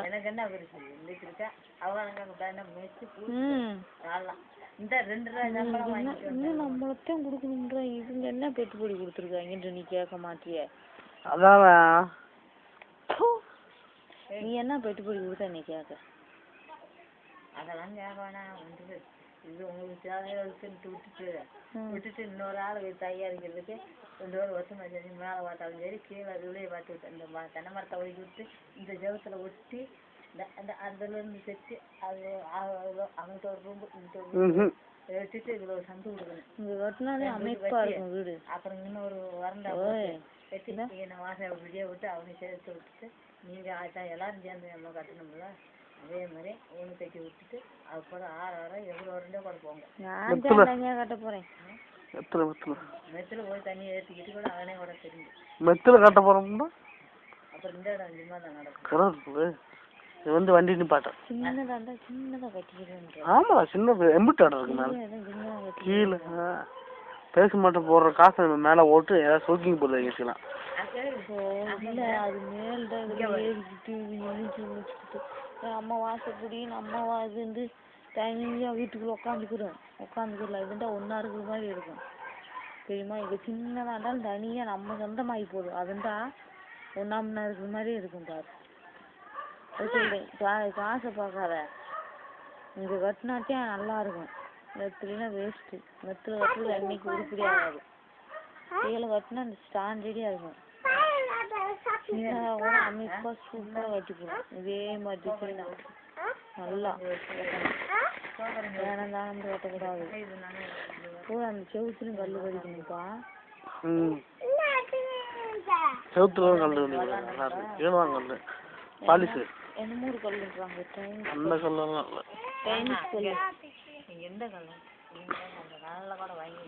எனக்கு என்ன இருக்கு இன்னைக்கு இருக்கா அவங்க பேன மேய்ச்சி ஆடலாம். இந்த 2 ரூபாய் சம்பளம் வாங்கிட்டு இன்னும் நம்மளத்தான் கொடுக்கணும்ன்ற இவங்க என்ன பெட்டுப்படி கொடுத்துருக்காங்கன்ற நீ கேட்க மாட்டியே. அதான் நீ என்ன பெட்டுப்படி கொடுத்தா நீ கேட்க அதெல்லாம் கேட்க வேணாம். வந்து இது உங்களுக்கு தேவையானதுன்ட்டு விட்டுட்டு இன்னொரு ஆள் தயாரிக்கிறதுக்கு 2 வருஷம் சரி மேலே பார்த்தாலும் சரி கீழே இதுலேயே பார்த்து விட்டு இந்த தென்னை மரத்தை ஒதுக்கி விட்டு இந்த ஜெவத்தில் ஒட்டி இந்த அதுலேருந்து தைச்சு அது அவங்கள்ட்ட ஒரு ரூம் இந்த வெட்டிட்டு இதில் ஒரு சந்து கொடுக்கணும். இங்கே வெட்டினாலே அமைப்பாக இருக்கும் வீடு. அப்புறம் இன்னொரு வரண்டா வெட்டி நான் வாசல் விடிய விட்டு அவங்க சேர்த்து விட்டுட்டு நீங்கள் ஆட்டம் எல்லாரும் சேர்ந்து நம்ம கட்டணும்ல அதே மாதிரி ஒன்று கட்டி விட்டுட்டு அதுக்கப்புறம் 6 எவ்வளோ வரண்டே கூட போங்க. நான் தனியாக கட்ட போகிறேன். மெத்தில் போய் தண்ணி ஏற்றிக்கிட்டு கூட அவனே கூட தெரிஞ்சு மெத்தில் கட்ட போகிறோம்னா அப்புறம் இந்த இடம் சும்மா தான் நடக்கும். இது வந்து வண்டி நிப்பாட்டம் சின்னதாக கட்டிக்கிறேன். ஆமாம் சின்ன எம்பிட்டு இடம் இருக்கு மேலே கீழே பேச மாட்டேன் போடுற காசை மேலே ஓட்டு ஏதாவது சோக்கிங் போட்டு வச்சுக்கலாம். இல்லை அது மேல்தான் ஏறிக்கிட்டு முடிச்சுக்கிட்டு அம்மா வாசப்படி நம்ம இது தனியாக வீட்டுக்குள்ளே உட்காந்துக்கிறலாம் இதுண்டா ஒன்றா இருக்கிற மாதிரி இருக்கும் தெரியுமா. இங்கே சின்னதாக இருந்தாலும் தனியாக நம்ம சொந்தமாகி போதும் அதுண்டா ஒன்றாம இருக்கிற மாதிரி இருக்கும் பாரு. சொல்றேன் காசை பார்க்காத இங்கே கட்டினாச்சே நல்லா இருக்கும். வெத்தினா வேஸ்ட்டு மெத்தில் கட்டுறது அன்னைக்கு உருப்படி ஆகாது. கீழே கட்டினா அந்த ஸ்டாண்டர்டியாக இருக்கும். சின்னதாக கூட அமைப்பாக சூப்பராக கட்டிப்போம். இதே மாதிரி நல்லா வேணாம் தான் கட்டக்கூடாது. பூரா அந்த செவுத்துலையும் கல் கடிக்கணும்ப்பா. செவுத்துல கல் பாலிசு என்னமோ ஒரு கல்லுன்றாங்க அந்த கல்லெல்லாம் டைனிஸ் கல். எந்த கல் நல்லா கூட வாங்கி